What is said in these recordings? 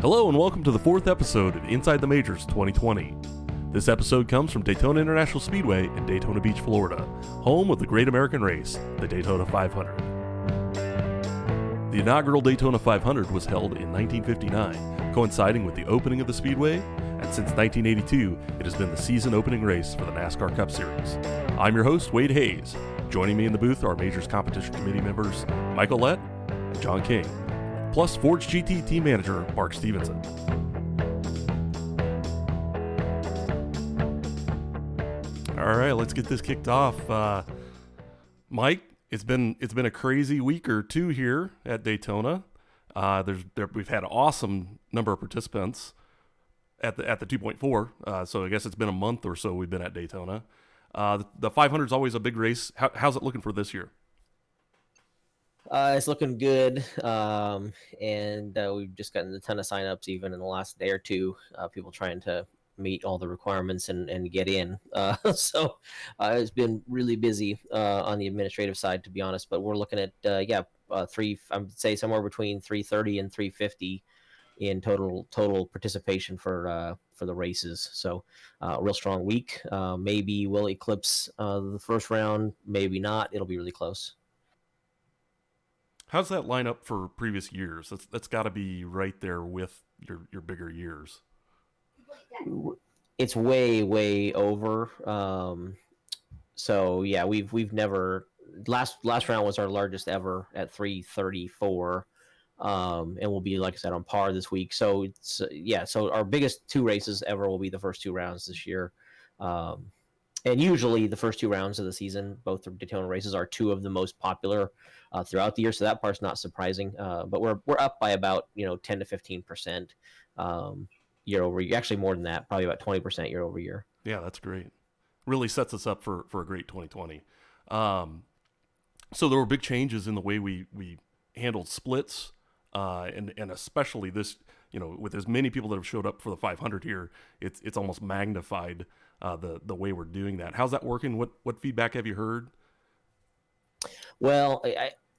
Hello and welcome to the fourth episode of Inside the Majors 2020. This episode comes from Daytona International Speedway in Daytona Beach, Florida, home of the great American race, the Daytona 500. The inaugural Daytona 500 was held in 1959, coinciding with the opening of the speedway, and since 1982, it has been the season opening race for the NASCAR Cup Series. I'm your host, Wade Hayes. Joining me in the booth are Majors Competition Committee members Michael Lett and John King, plus Forge GT team manager Mark Stevenson. All right, let's get this kicked off. Mike, it's been a crazy week or two here at Daytona. We've had an awesome number of participants at the 2.4. So I guess it's been a month or so we've been at Daytona. The 500 is always a big race. How's it looking for this year? It's looking good, and we've just gotten a ton of signups even in the last day or two. People trying to meet all the requirements and get in. So it's been really busy on the administrative side, to be honest. But we're looking at I would say somewhere between 330 and 350 in total participation for the races. So a real strong week. Maybe we'll eclipse the first round, maybe not. It'll be really close. How's that line up for previous years? That's got to be right there with your bigger years. It's way over. So yeah, we've never last round was our largest ever at 334, and we'll be, like I said, on par this week. So it's so our biggest two races ever will be the first two rounds this year. And usually the first two rounds of the season, both the Daytona races, are two of the most popular throughout the year. So that part's not surprising. But we're up by about 10 to 15% year over year. Actually, more than that, probably about 20% year over year. Yeah, that's great. Really sets us up for a great 2020. Um, so there were big changes in the way we handled splits, and especially this, with as many people that have showed up for the 500 here, it's almost magnified the way we're doing that. How's that working? What feedback have you heard? Well,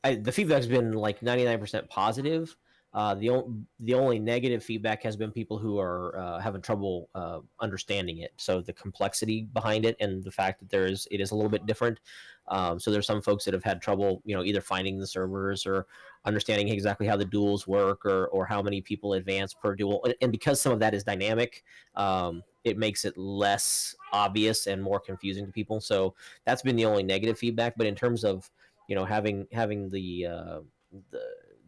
the feedback's been like 99% positive. The only negative feedback has been people who are having trouble understanding it. So the complexity behind it and the fact that it is a little bit different. So there's some folks that have had trouble, either finding the servers or understanding exactly how the duels work or how many people advance per duel. And because some of that is dynamic, it makes it less obvious and more confusing to people. So that's been the only negative feedback. But in terms of having the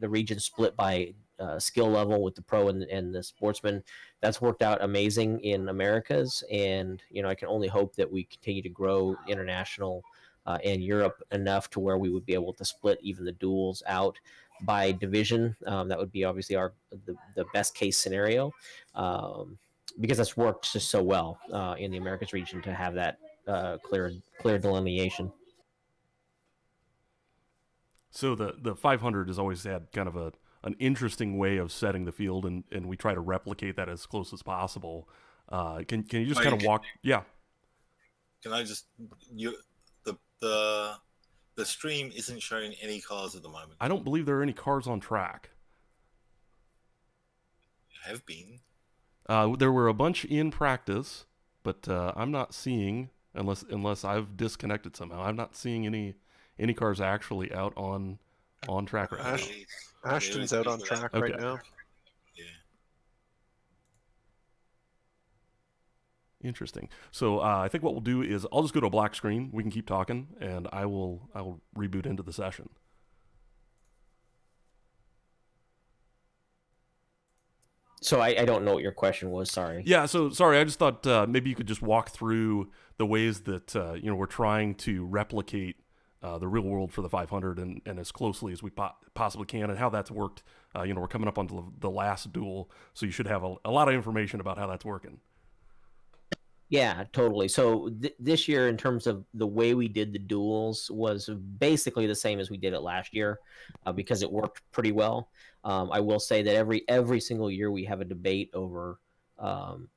region split by skill level with the pro and the sportsman, that's worked out amazing in Americas. And I can only hope that we continue to grow international and Europe enough to where we would be able to split even the duels out by division. That would be obviously the best case scenario, because that's worked just so well in the Americas region to have that clear delineation. So the 500 has always had kind of an interesting way of setting the field, and we try to replicate that as close as possible. Can you just kind of walk? Yeah. Can I just the stream isn't showing any cars at the moment. I don't believe there are any cars on track. Have been. There were a bunch in practice, but I'm not seeing, unless I've disconnected somehow. I'm not seeing any cars actually out on track right now. Ashton's out on track right now. Yeah. Interesting. So I think what we'll do is I'll just go to a black screen. We can keep talking, and I will reboot into the session. So I don't know what your question was. Sorry. Yeah. So sorry. I just thought maybe you could just walk through the ways that we're trying to replicate the real world for the 500 and as closely as we possibly can, and how that's worked. We're coming up on the last duel, so you should have a lot of information about how that's working. Yeah, totally. So this year, in terms of the way we did the duels, was basically the same as we did it last year, because it worked pretty well. I will say that every single year we have a debate over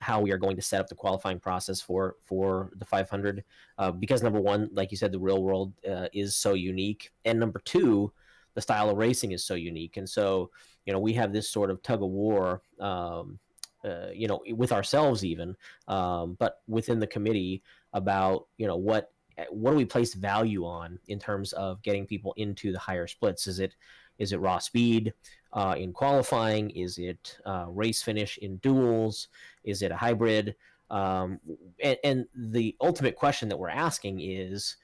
how we are going to set up the qualifying process for the 500, because number one, like you said, the real world is so unique, and number two, the style of racing is so unique, and so we have this sort of tug of war. With ourselves even, but within the committee about, what do we place value on in terms of getting people into the higher splits? Is it raw speed in qualifying? Is it race finish in duels? Is it a hybrid? And the ultimate question that we're asking is,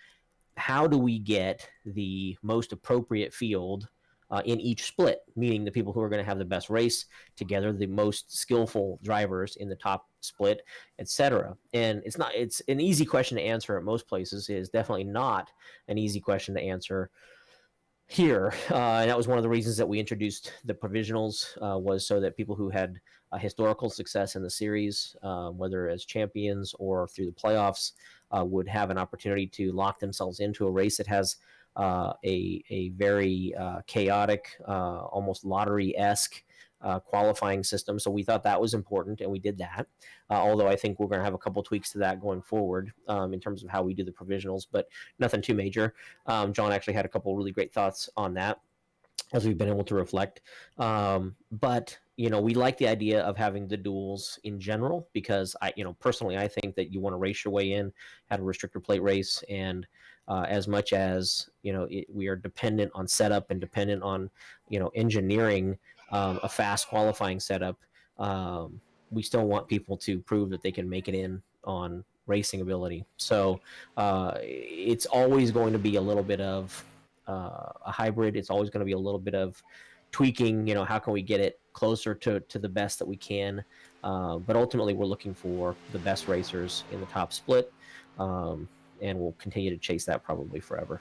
how do we get the most appropriate field in each split, meaning the people who are going to have the best race together, the most skillful drivers in the top split, etc. And it's an easy question to answer at most places. It is definitely not an easy question to answer here. And that was one of the reasons that we introduced the provisionals, was so that people who had historical success in the series, whether as champions or through the playoffs, would have an opportunity to lock themselves into a race that has a very chaotic, almost lottery-esque qualifying system. So we thought that was important, and we did that. Although I think we're going to have a couple tweaks to that going forward in terms of how we do the provisionals, but nothing too major. John actually had a couple really great thoughts on that as we've been able to reflect. But we like the idea of having the duels in general, because personally, I think that you want to race your way in at a restrictor plate race, and as much as we are dependent on setup and dependent on engineering a fast qualifying setup, we still want people to prove that they can make it in on racing ability. So it's always going to be a little bit of a hybrid. It's always going to be a little bit of tweaking. How can we get it closer to the best that we can? But ultimately, we're looking for the best racers in the top split. and we'll continue to chase that probably forever.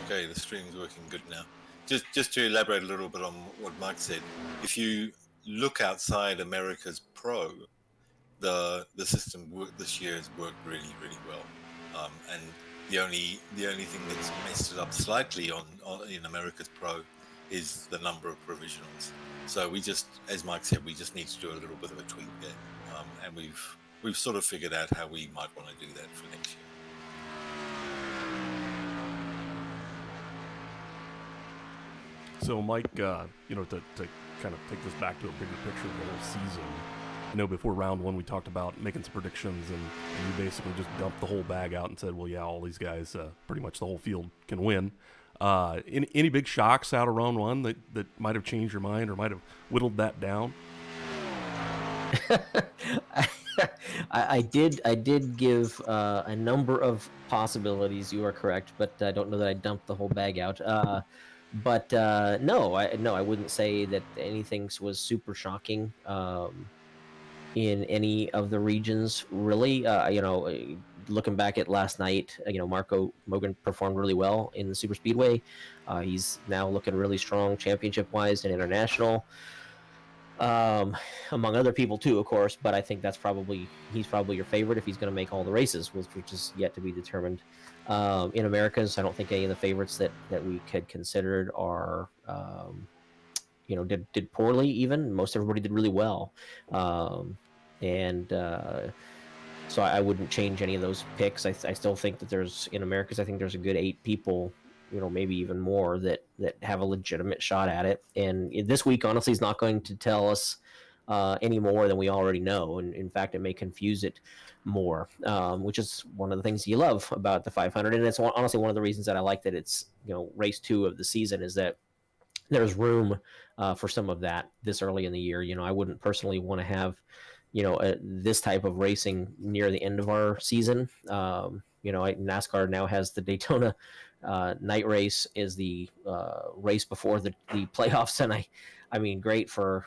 Okay, the stream's working good now. Just to elaborate a little bit on what Mike said, if you look outside America's Pro, the system this year has worked really, really well. And the only thing that's messed it up slightly in America's Pro is the number of provisionals. So we just, as Mike said, we just need to do a little bit of a tweak there, and we've sort of figured out how we might want to do that for next year. So, Mike, to kind of take this back to a bigger picture of the whole season, I know before round one we talked about making some predictions, and you basically just dumped the whole bag out and said, well, yeah, all these guys, pretty much the whole field can win. Any big shocks out of round one that might have changed your mind or might have whittled that down? I did give a number of possibilities. You are correct, but I don't know that I dumped the whole bag out. But no, I wouldn't say that anything was super shocking in any of the regions, really. Looking back at last night, Marco Mogan performed really well in the super speedway. He's now looking really strong championship-wise and international. Among other people too, of course, but I think he's probably your favorite if he's going to make all the races, which is yet to be determined. In Americas, I don't think any of the favorites that we had considered are, did poorly. Even most everybody did really well, so I wouldn't change any of those picks. I still think that in Americas, I think there's a good 8 people, maybe even more that have a legitimate shot at it. And this week, honestly, is not going to tell us any more than we already know. And in fact, it may confuse it more, which is one of the things you love about the 500. And it's honestly one of the reasons that I like that it's, race 2 of the season, is that there's room for some of that this early in the year. I wouldn't personally want to have, this type of racing near the end of our season. NASCAR now has the Daytona night race is the race before the playoffs, and I mean, great for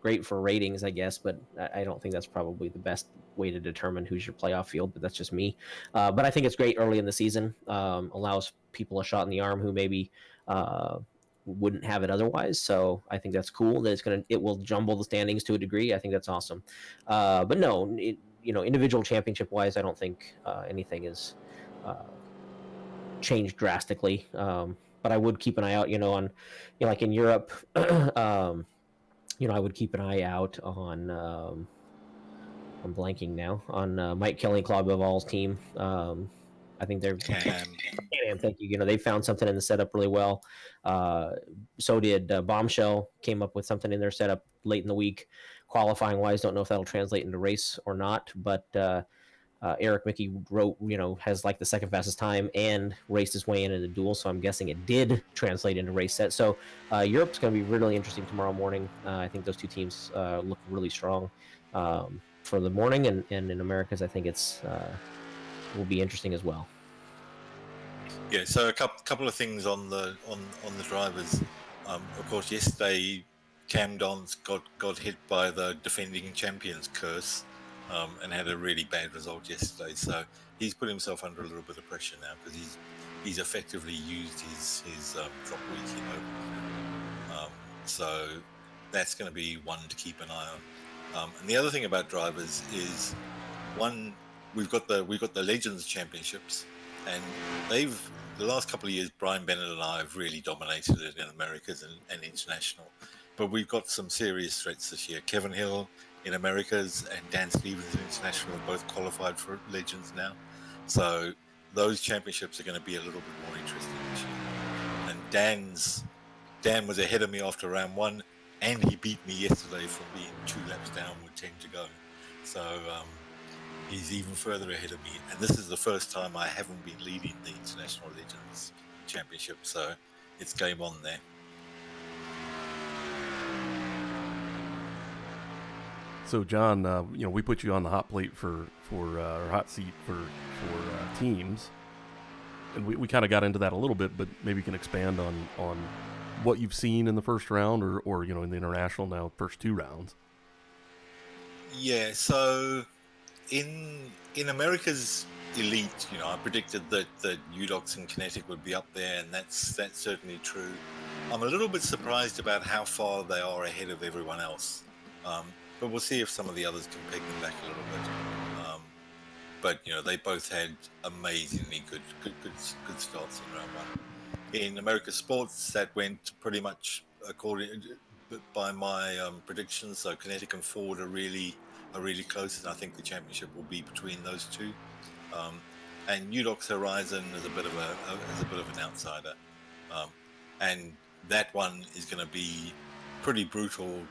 ratings, I guess, but I don't think that's probably the best way to determine who's your playoff field. But that's just me. But I think it's great early in the season. Allows people a shot in the arm who maybe wouldn't have it otherwise. So I think that's cool that it will jumble the standings to a degree. I think that's awesome. But no, individual championship wise, I don't think anything is changed drastically. But I would keep an eye out, on, like in Europe, I would keep an eye out on, I'm blanking now, on Mike Kelly and Claude Bivall's team. I think they're thank you. They found something in the setup really well. So did Bombshell, came up with something in their setup late in the week. Qualifying wise, don't know if that'll translate into race or not, but Eric Mickey has like the second fastest time and raced his way in the duel, so I'm guessing it did translate into race set. So Europe's going to be really interesting tomorrow morning. I think those two teams look really strong for the morning, and in Americas, I think it's will be interesting as well. Yeah, so a couple of things on the drivers. Of course, yesterday Cam Dons got hit by the defending champions curse, and had a really bad result yesterday. So he's put himself under a little bit of pressure now because he's effectively used his drop week, so that's going to be one to keep an eye on. And the other thing about drivers is, one, we've got the Legends Championships, and the last couple of years, Brian Bennett and I have really dominated it in Americas and international. But we've got some serious threats this year. Kevin Hill in Americas and Dan Stevens in international are both qualified for Legends now. So those championships are going to be a little bit more interesting this year. And Dan was ahead of me after round 1, and he beat me yesterday from being 2 laps down with 10 to go. So he's even further ahead of me. And this is the first time I haven't been leading the International Legends Championship. So it's game on there. So, John, we put you on the hot plate or hot seat for teams, and we kind of got into that a little bit, but maybe you can expand on what you've seen in the first round or in the international now first 2 rounds. Yeah, so in America's elite, I predicted that UDOX and Kinetic would be up there, and that's certainly true. I'm a little bit surprised about how far they are ahead of everyone else, but we'll see if some of the others can peg them back a little bit. But they both had amazingly good starts in round one. In America's sports, that went pretty much according by my predictions. So Kinetic and Ford are really close, and I think the championship will be between those two. And UDOX Horizon is a bit of an outsider, and that one is going to be pretty brutal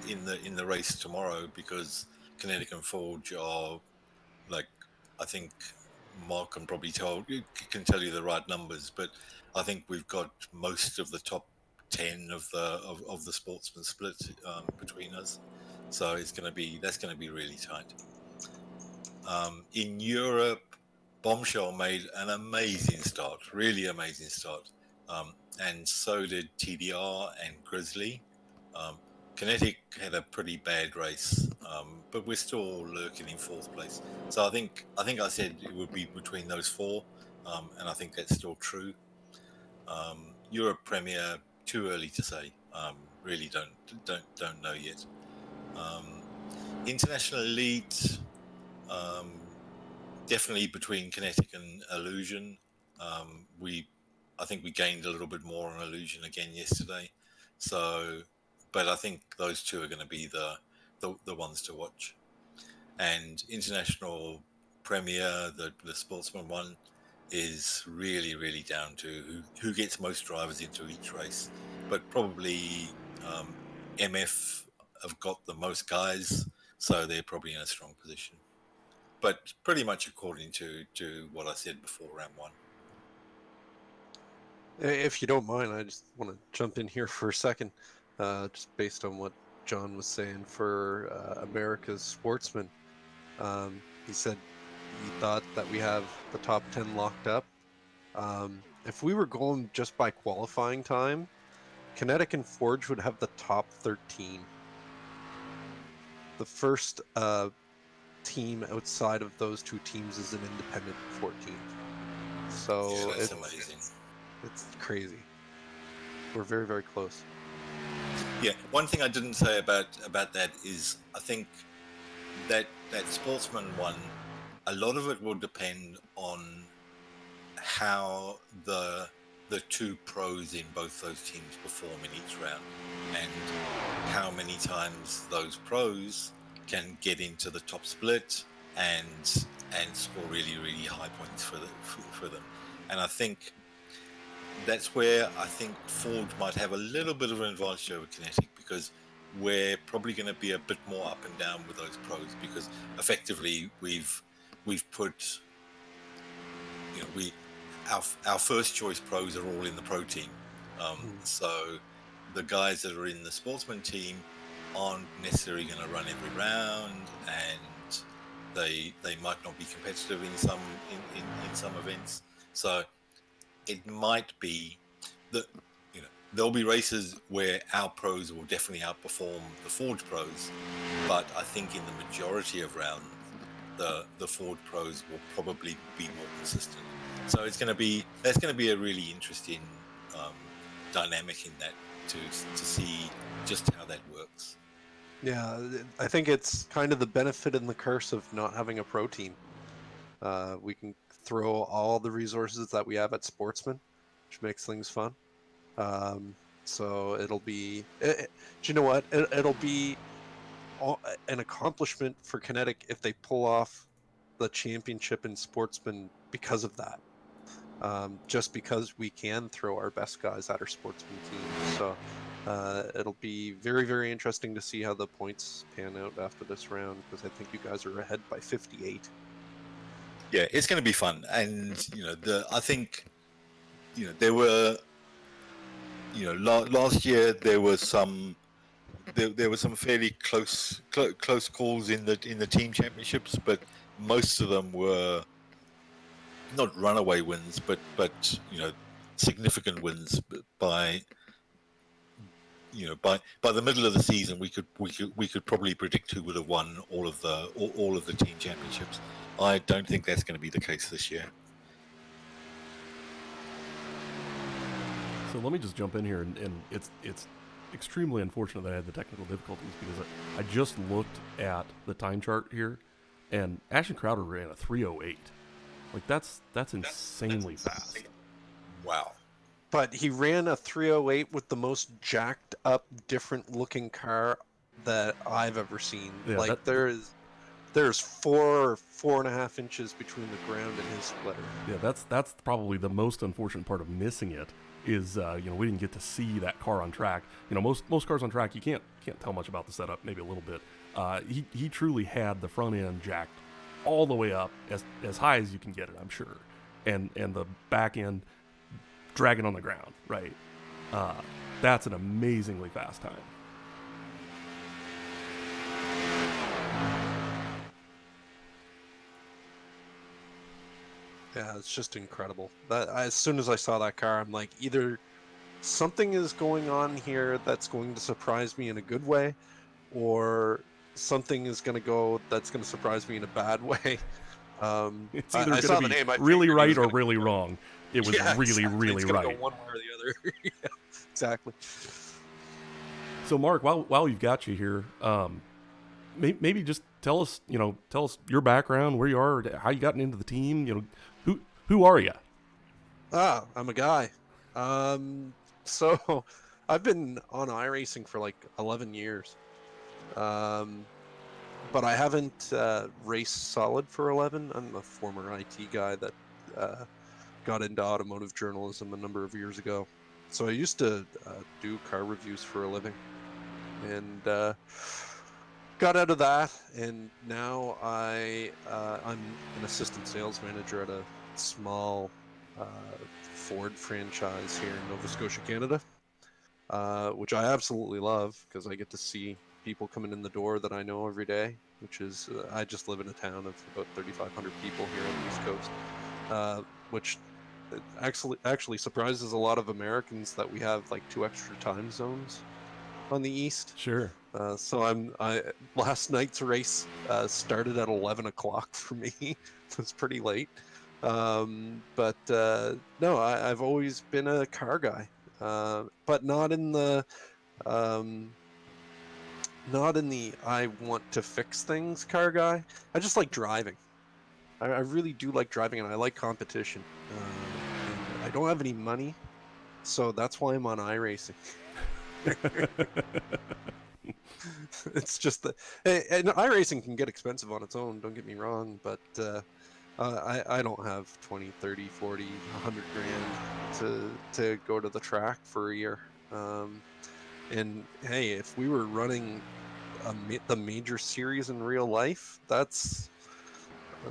in the race tomorrow, because Kinetic and Forge are, like, I think Mark can probably tell you the right numbers, but I think we've got most of the top 10 of the sportsman split between us, so that's going to be really tight. In Europe, Bombshell made an amazing start, really amazing start, and so did TDR and Grizzly. Kinetic had a pretty bad race, but we're still lurking in fourth place. So I think I said it would be between those four, and I think that's still true. Europe Premier, too early to say. Really don't know yet. International Elite, definitely between Kinetic and Illusion. I think we gained a little bit more on Illusion again yesterday. So, but I think those two are going to be the ones to watch. And International Premier, the sportsman one, is really down to who gets most drivers into each race. But probably MF have got the most guys, so they're probably in a strong position. But pretty much according to what I said before round one. If you don't mind, I just want to jump in here for a second, just based on what John was saying for America's Sportsman. He said he thought that we have the top 10 locked up. If we were going just by qualifying time, Kinetic and Forge would have the top 13. The first team outside of those two teams is an independent 14th. So yeah, that's amazing. It's crazy. We're very close. Yeah, one thing I didn't say about that is I think that sportsman one, a lot of it will depend on how the two pros in both those teams perform in each round, and how many times those pros can get into the top split and score really high points for them. And I think that's where I think Ford might have a little bit of an advantage over Kinetic, because we're probably going to be a bit more up and down with those pros, because effectively we've put, our first choice pros are all in the pro team. So the guys that are in the sportsman team aren't necessarily going to run every round, and they might not be competitive in some events. So it might be that there'll be races where our pros will definitely outperform the Forge pros, but I think in the majority of rounds the Ford pros will probably be more consistent. So that's going to be a really interesting dynamic in that to see just how that works. Yeah, I think it's kind of the benefit and the curse of not having a pro team. We can throw all the resources that we have at Sportsman, which makes things fun. So it'll be, do you know what? It'll be an accomplishment for Kinetic if they pull off the championship in Sportsman because of that. Just because we can throw our best guys at our Sportsman team. So it'll be very interesting to see how the points pan out after this round, because I think you guys are ahead by 58. Yeah, it's going to be fun, and I think there were last year there were some fairly close calls in the team championships, but most of them were not runaway wins, but significant wins by by the middle of the season, we could probably predict who would have won all of the team championships. I don't think that's going to be the case this year. So let me just jump in here, and it's extremely unfortunate that I had the technical difficulties because I just looked at the time chart here, and Ashton Crowder ran a 3:08. Like that's insanely fast. Wow. But he ran a 308 with the most jacked up, different looking car that I've ever seen. Yeah, like there's 4.5 inches between the ground and his splitter. Yeah, that's probably the most unfortunate part of missing it is we didn't get to see that car on track. Most cars on track you can't tell much about the setup, maybe a little bit. He truly had the front end jacked all the way up as high as you can get it, I'm sure, and the back end dragging on the ground, right? That's an amazingly fast time. Yeah, it's just incredible. As soon as I saw that car, I'm like, either something is going on here that's going to surprise me in a good way, or something is going to go that's going to surprise me in a bad way. It's either I saw the going to name, be really right or really wrong. It was really, exactly. really it's gonna right. Go one way or the other. Yeah, exactly. So, Mark, while you've got you here, maybe just tell us your background, where you are, how you gotten into the team. Who are you? I'm a guy. So I've been on iRacing for like 11 years. But I haven't raced solid for 11. I'm a former IT guy that got into automotive journalism a number of years ago. So I used to do car reviews for a living, and got out of that, and now I'm an assistant sales manager at a small Ford franchise here in Nova Scotia, Canada, which I absolutely love because I get to see people coming in the door that I know every day, which is I just live in a town of about 3,500 people here on the East Coast, which actually surprises a lot of Americans that we have like 2 extra time zones on the East. Sure. So last night's race started at 11 o'clock for me. It was pretty late. But no, I've always been a car guy, but not in the I want to fix things car guy. I just like driving. I really do like driving, and I like competition. And I don't have any money, so that's why I'm on iRacing. It's just that, and iRacing can get expensive on its own, don't get me wrong, but I don't have 20, 30, 40, 100 grand to go to the track for a year. And hey, if we were running the major series in real life, that's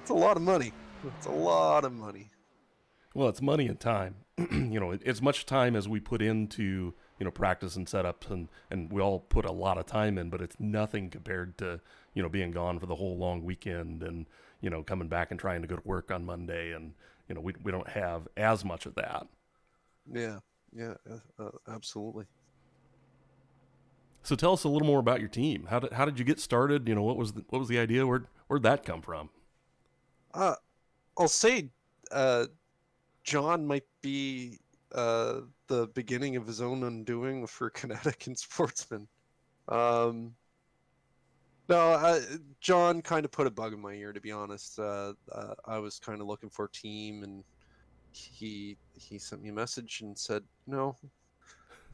a lot of money. That's a lot of money. Well, it's money and time. As much time as we put into practice and setups, and we all put a lot of time in, but it's nothing compared to being gone for the whole long weekend and coming back and trying to go to work on Monday, and we don't have as much of that. Yeah, absolutely. So tell us a little more about your team. How did you get started? What was the idea? Where'd that come from? I'll say John might be the beginning of his own undoing for Kinetic and Sportsman. No, John kind of put a bug in my ear, to be honest. I was kind of looking for a team, and he sent me a message and said,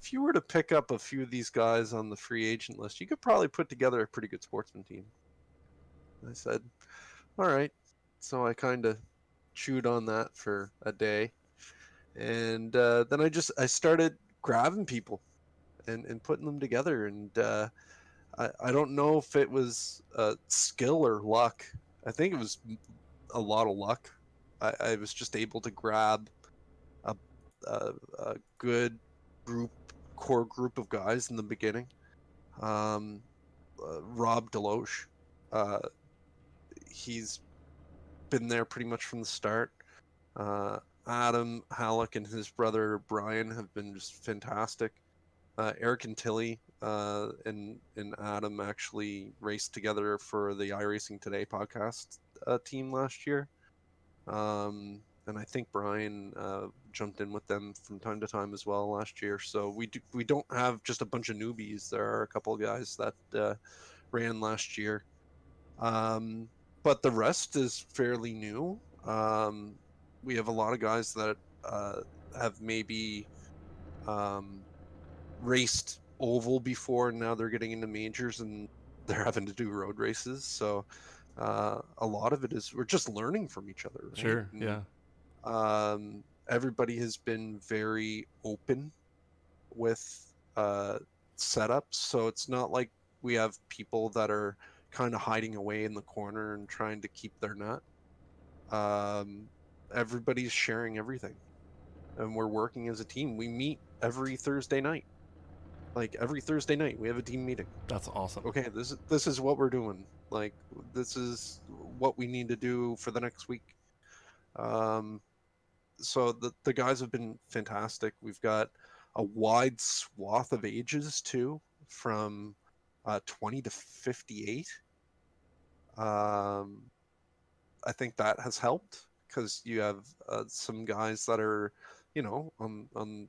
if you were to pick up a few of these guys on the free agent list, you could probably put together a pretty good Sportsman team. I said, all right. So I kind of chewed on that for a day, and then I started grabbing people and putting them together, and I don't know if it was skill or luck. I think it was a lot of luck. I was just able to grab a good core group of guys in the beginning. Rob Deloche, he's been there pretty much from the start. Adam Halleck and his brother Brian have been just fantastic. Eric and Tilly and Adam actually raced together for the iRacing Today podcast team last year. And I think Brian jumped in with them from time to time as well last year. So we don't have just a bunch of newbies. There are a couple of guys that ran last year, but the rest is fairly new. We have a lot of guys that have maybe um, raced oval before, and now they're getting into majors and they're having to do road races. So a lot of it is we're just learning from each other, right? Sure. And, Yeah. everybody has been very open with setups, so it's not like we have people that are kind of hiding away in the corner and trying to keep their nut. Everybody's sharing everything, and we're working as a team. We meet every Thursday night. Like every Thursday night, we have a team meeting. That's awesome. Okay, this is what we're doing. Like this is what we need to do for the next week. Um, so the guys have been fantastic. We've got a wide swath of ages too, from 20 to 58. Um, I think that has helped because you have some guys that are, on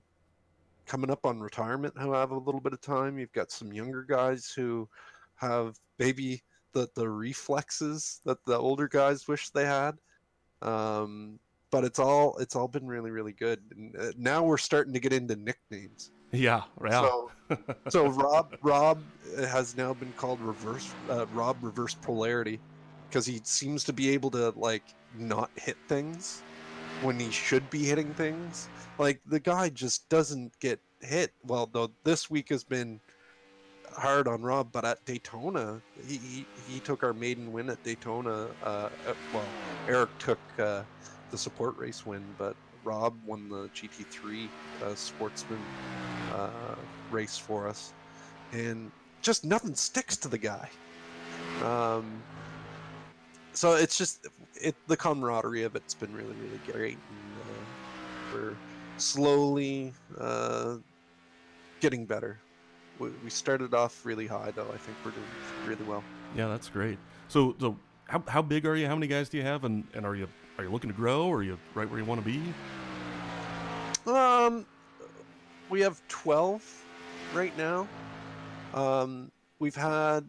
coming up on retirement who have a little bit of time. You've got some younger guys who have maybe the reflexes that the older guys wish they had. But it's all been really really good. And now we're starting to get into nicknames. Yeah. So so Rob has now been called Rob Reverse Polarity because he seems to be able to like not hit things when he should be hitting things. Like the guy just doesn't get hit. Well, though this week has been hard on Rob, but at Daytona, he took our maiden win at Daytona. Well, Eric took the support race win, but Rob won the GT3 Sportsman race for us, and just nothing sticks to the guy. So it's just the camaraderie of it's been really really great, and we're slowly getting better. We started off really high, though. I think we're doing really well. Yeah, that's great. So how big are you? How many guys do you have? And are you looking to grow? Or are you right where you want to be? We have 12 right now. We've had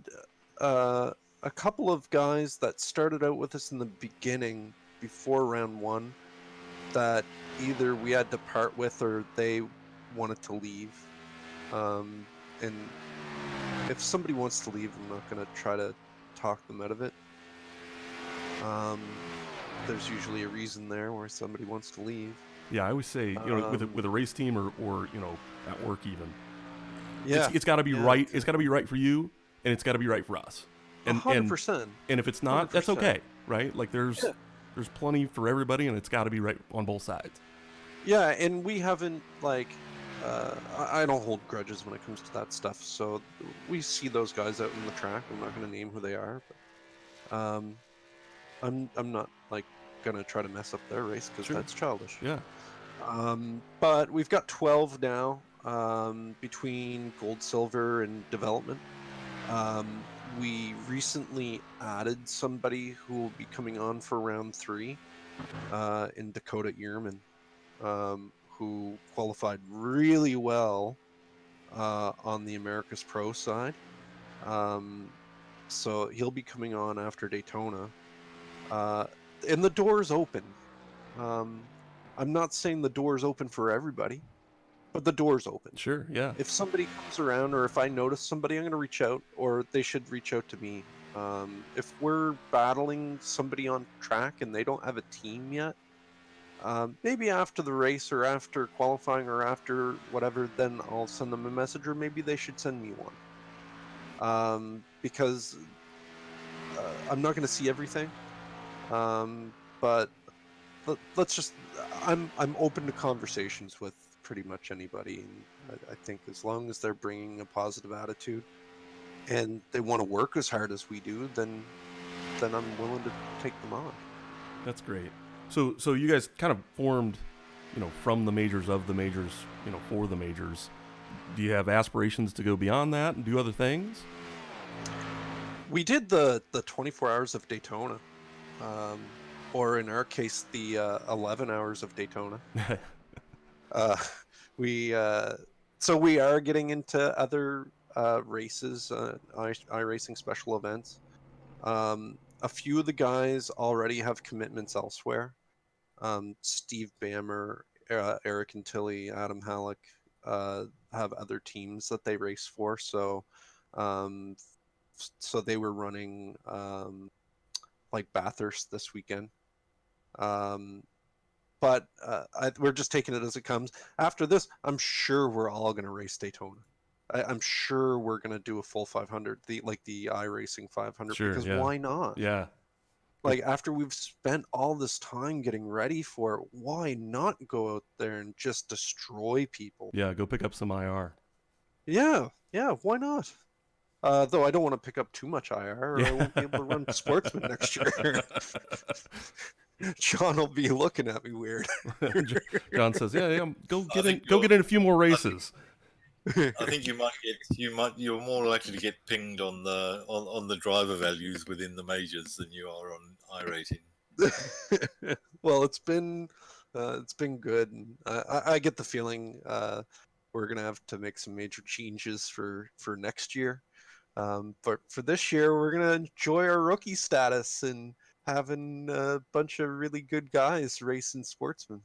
a couple of guys that started out with us in the beginning before round one that either we had to part with or they wanted to leave. And if somebody wants to leave, I'm not going to try to talk them out of it. There's usually a reason there where somebody wants to leave. Yeah, I always say, with a race team or at work even. Yeah, it's got to be right. It's got to be right for you, and it's got to be right for us. And 100%. And if it's not, 100%. that's okay, right? Like there's plenty for everybody, and it's got to be right on both sides. Yeah, and we haven't I don't hold grudges when it comes to that stuff. So we see those guys out in the track. I'm not going to name who they are, but I'm not like going to try to mess up their race because that's childish. Yeah. But we've got 12 now between gold, silver, and development. We recently added somebody who will be coming on for round 3 in Dakota Ehrman. Who qualified really well on the America's Pro side. So he'll be coming on after Daytona. And the door's open. I'm not saying the door's open for everybody, but the door's open. Sure, yeah. If somebody comes around or if I notice somebody, I'm going to reach out, or they should reach out to me. If we're battling somebody on track and they don't have a team yet, maybe after the race or after qualifying or after whatever, then I'll send them a message, or maybe they should send me one. Because I'm not going to see everything. But let's just, I'm open to conversations with pretty much anybody. And I think as long as they're bringing a positive attitude and they want to work as hard as we do, then I'm willing to take them on. That's great. So you guys kind of formed, from the majors, of the majors, for the majors. do you have aspirations to go beyond that and do other things? We did the 24 hours of Daytona, or in our case, the 11 hours of Daytona. Uh, we so we are getting into other races, iRacing special events. A few of the guys already have commitments elsewhere. Steve Bammer, Eric and Tilly, Adam Halleck have other teams that they race for. Um, so they were running like Bathurst this weekend. But we're just taking it as it comes. After this, I'm sure we're all going to race Daytona. I'm sure we're going to do a full 500, the iRacing 500, Sure, because yeah. why not? Yeah. Like, after we've spent all this time getting ready for it, why not go out there and just destroy people? Yeah, go pick up some IR. Yeah, why not? Though I don't want to pick up too much IR, or I won't be able to run Sportsman next year. John will be looking at me weird. John says, "Yeah, go I think get in a few more races." I think you're more likely to get pinged on the driver values within the majors than you are on iRating. Well, it's been good. And I get the feeling we're gonna have to make some major changes for next year. But for this year, we're gonna enjoy our rookie status and having a bunch of really good guys racing Sportsman.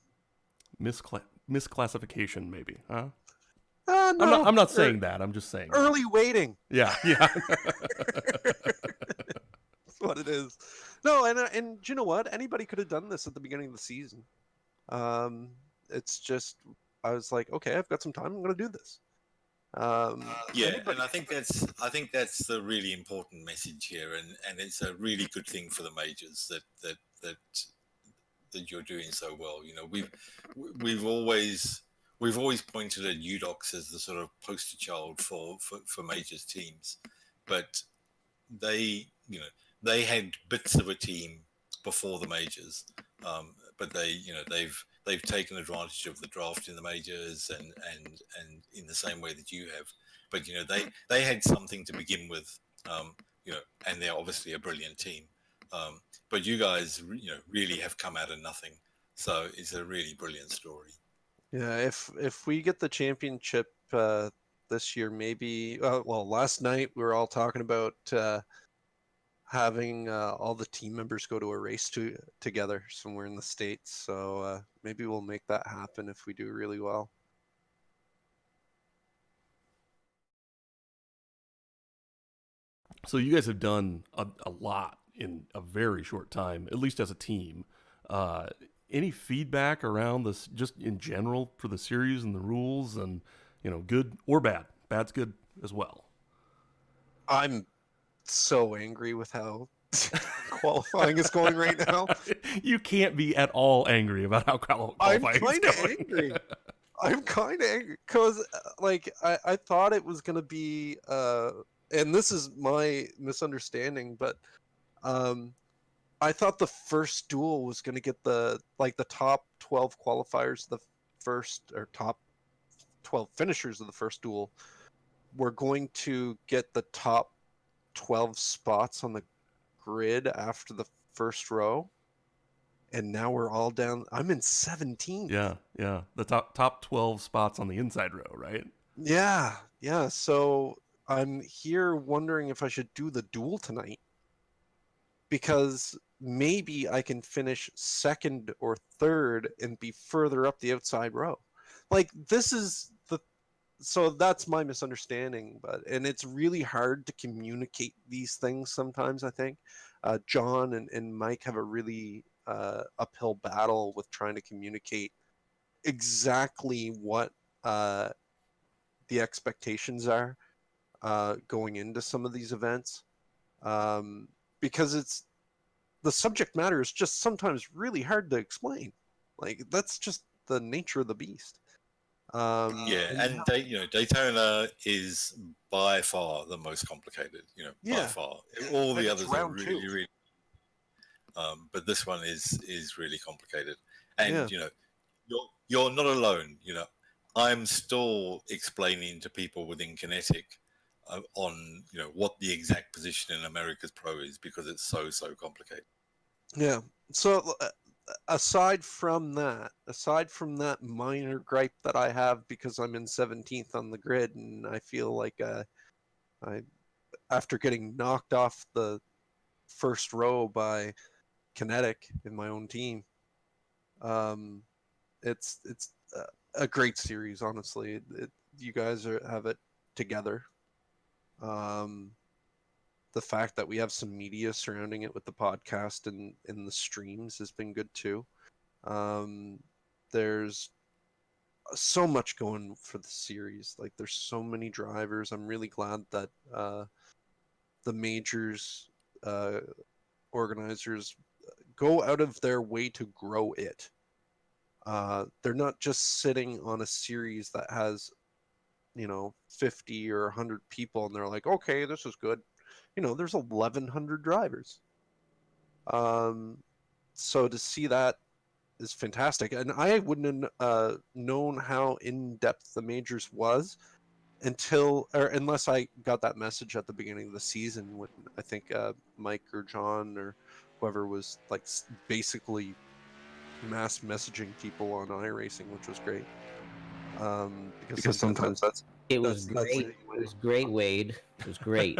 Misclassification, maybe, huh? No, I'm not saying that. I'm just saying early waiting. Yeah. That's what it is. No, and you know what? Anybody could have done this at the beginning of the season. It's just I was like, okay, I've got some time. I'm going to do this. And I think that's the really important message here, and it's a really good thing for the majors that you're doing so well. You know, we've always pointed at UDOX as the sort of poster child for majors teams, but they had bits of a team before the majors, but they've taken advantage of the draft in the majors and in the same way that you have. But they had something to begin with, and they're obviously a brilliant team. But you guys, really have come out of nothing. So it's a really brilliant story. Yeah, if we get the championship this year, maybe. Well, last night we were all talking about having all the team members go to a race together somewhere in the States. So maybe we'll make that happen if we do really well. So you guys have done a lot in a very short time, at least as a team. Any feedback around this, just in general, for the series and the rules, and good or bad? Bad's good as well. I'm so angry with how qualifying is going right now. You can't be at all angry about how qualifying is going. I'm kind of angry because, I thought it was going to be, and this is my misunderstanding, but I thought the first duel was going to get the top 12 qualifiers, the first, or top 12 finishers of the first duel were going to get the top 12 spots on the grid after the first row, and now we're all down. I'm in 17th. Yeah. The top 12 spots on the inside row, right? Yeah. So I'm here wondering if I should do the duel tonight, because maybe I can finish second or third and be further up the outside row. So that's my misunderstanding, and it's really hard to communicate these things sometimes. I think John and Mike have a really uphill battle with trying to communicate exactly what the expectations are going into some of these events, because the subject matter is just sometimes really hard to explain. That's just the nature of the beast. Daytona is by far the most complicated. By far, all the others are really. But this one is really complicated, and you're not alone. I'm still explaining to people within Kinetic on what the exact position in America's Pro is, because it's so complicated. Yeah. So aside from that minor gripe that I have because I'm in 17th on the grid, and I feel like I after getting knocked off the first row by Kinetic in my own team, it's a great series. Honestly, you guys have it together. The fact that we have some media surrounding it with the podcast and in the streams has been good too. There's so much going for the series. Like there's so many drivers. I'm really glad that the majors organizers go out of their way to grow it. They're not just sitting on a series that has 50 or 100 people and they're like, okay, this is good. There's 1,100 drivers. So to see that is fantastic, and I wouldn't have known how in depth the majors was unless I got that message at the beginning of the season when I think Mike or John or whoever was like basically mass messaging people on iRacing, which was great. Because sometimes It was great. It was great, Wade. It was great.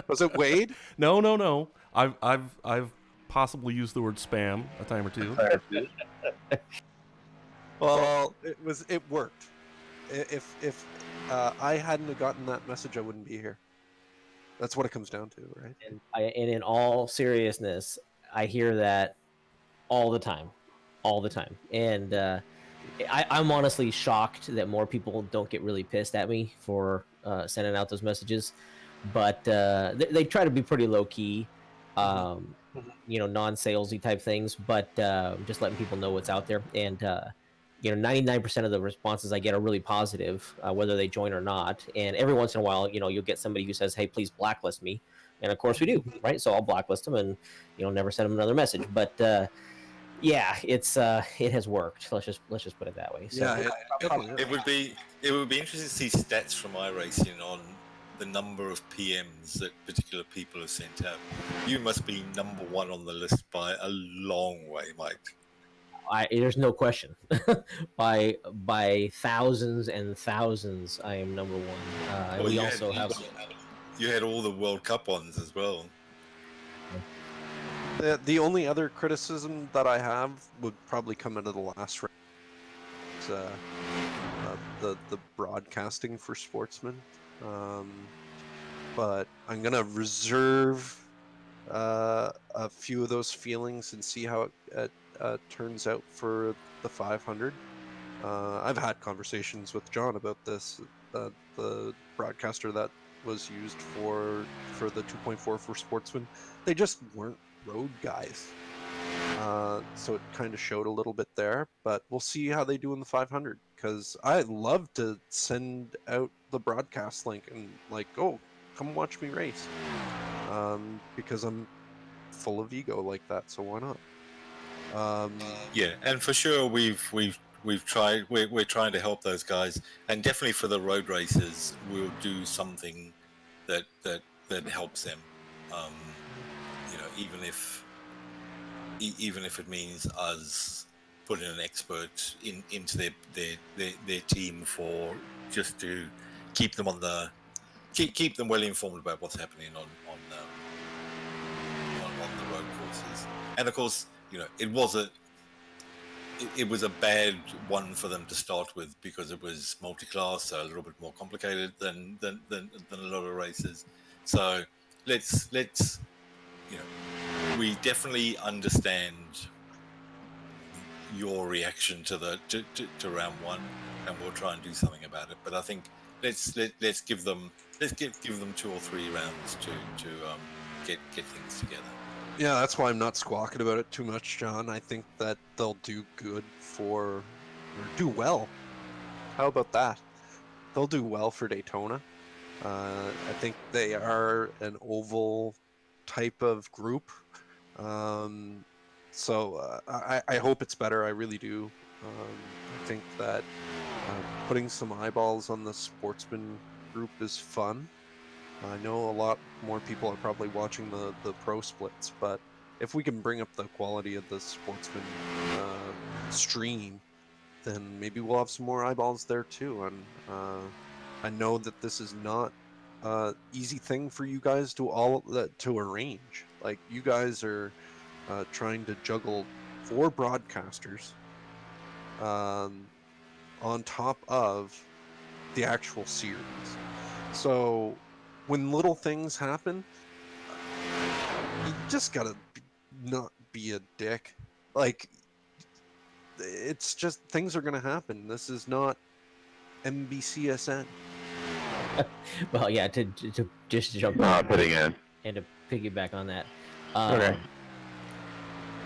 Was it Wade? No. I've possibly used the word spam a time or two. Well, it worked. If I hadn't have gotten that message, I wouldn't be here. That's what it comes down to, right? And in all seriousness, I hear that all the time, and I'm honestly shocked that more people don't get really pissed at me for sending out those messages, but they try to be pretty low key, non-salesy type things, but just letting people know what's out there. And 99% of the responses I get are really positive, whether they join or not. And every once in a while, you'll get somebody who says, "Hey, please blacklist me," and of course we do, right? So I'll blacklist them and never send them another message. But yeah, it has worked. Let's just put it that way. So, it would be interesting to see stats from iRacing on the number of PMs that particular people have sent out. You must be number one on the list by a long way, Mike. There's no question. by thousands and thousands, I am number one. Well, we also have. You had all the World Cup ones as well. The only other criticism that I have would probably come into the last round. The broadcasting for sportsmen, but I'm gonna reserve a few of those feelings and see how it turns out for the 500. I've had conversations with John about this. The broadcaster that was used for the 2.4 for sportsmen, they just weren't road guys. So it kind of showed a little bit there, but we'll see how they do in the 500, because I'd love to send out the broadcast link and like, oh, come watch me race, because I'm full of ego like that, so why not? Yeah, and for sure we've tried. We're trying to help those guys, and definitely for the road racers, we'll do something that helps them. Even if it means us putting an expert into their team for just to keep them keep them well informed about what's happening on the road courses. And of course, it was a bad one for them to start with, because it was multi-class, so a little bit more complicated than a lot of races. So let's we definitely understand your reaction to round one, and we'll try and do something about it. But I think let's give them 2 or 3 rounds to get things together. Yeah, that's why I'm not squawking about it too much, John. I think that they'll do do well. How about that? They'll do well for Daytona. I think they are an oval type of group. So I hope it's better. I really do. I think that Putting some eyeballs on the sportsman group is fun. I know a lot more people are probably watching the pro splits, but if we can bring up the quality of the sportsman stream, then maybe we'll have some more eyeballs there too. And I know that this is not easy thing for you guys to arrange. Like, you guys are trying to juggle 4 broadcasters on top of the actual series. So when little things happen, you just gotta not be a dick. Like, it's just, things are gonna happen. This is not NBCSN. Well, yeah, to just jump putting in. and to piggyback on that. Okay.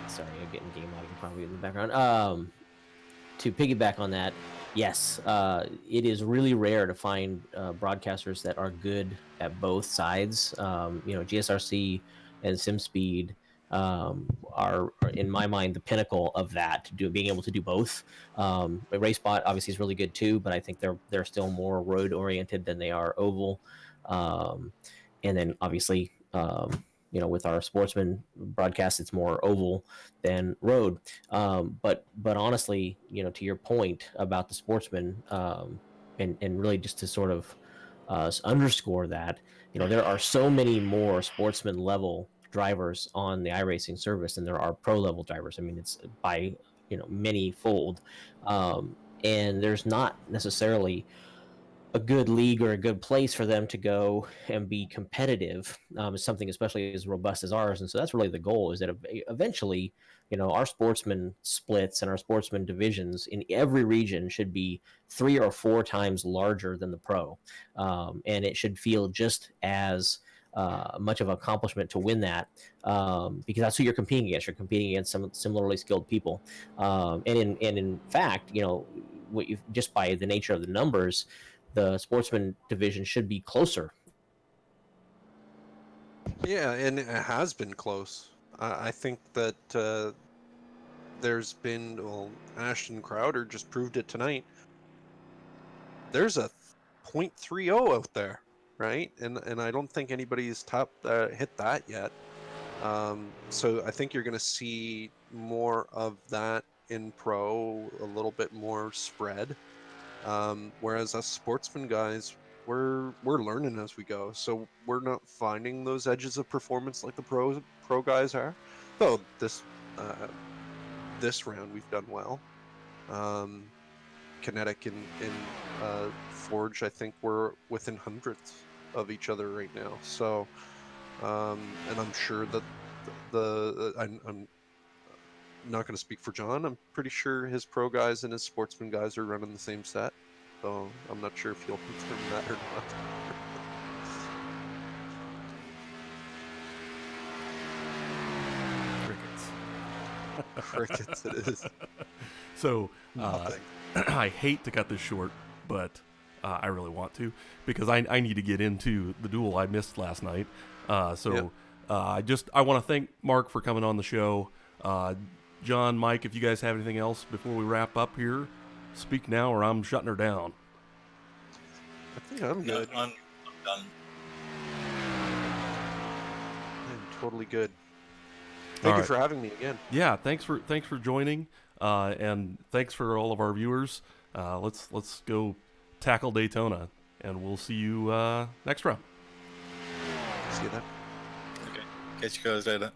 Sorry, I'm getting game audio probably in the background. To piggyback on that, yes, it is really rare to find broadcasters that are good at both sides. GSRC and SimSpeed are, in my mind, the pinnacle of that, being able to do both. RaceBot obviously is really good too, but I think they're still more road oriented than they are oval. And then obviously, with our sportsman broadcast, it's more oval than road. But honestly, to your point about the sportsman, and really just to sort of underscore that, there are so many more sportsman level drivers on the iRacing service than there are pro level drivers. I mean, it's by many fold, and there's not necessarily a good league or a good place for them to go and be competitive. Something especially as robust as ours, and so that's really the goal, is that eventually, our sportsman splits and our sportsman divisions in every region should be 3 or 4 times larger than the pro, and it should feel just as much of an accomplishment to win that, because that's who you're competing against. You're competing against some similarly skilled people, and in fact, just by the nature of the numbers, the sportsman division should be closer. Yeah, and it has been close. I think that there's been, well, Ashton Crowder just proved it tonight. There's a .30 out there, right? And I don't think anybody's hit that yet. So I think you're going to see more of that in pro, a little bit more spread. Whereas us sportsman guys, we're learning as we go, so we're not finding those edges of performance like the pro guys are. Though this round we've done well. Kinetic and Forge, I think we're within hundredths of each other right now. So, and I'm sure that I'm not going to speak for John. I'm pretty sure his pro guys and his sportsman guys are running the same set. So I'm not sure if he'll confirm that or not. Crickets it is. So, Nothing. I hate to cut this short, but I really want to, because I need to get into the duel I missed last night. I want to thank Mark for coming on the show. John, Mike, if you guys have anything else before we wrap up here, speak now or I'm shutting her down. I think I'm good. No, I'm done. I'm totally good. Thank you for having me again. Yeah, thanks for joining, and thanks for all of our viewers. Let's go tackle Daytona, and we'll see you next round. See you then. Okay, catch you guys later.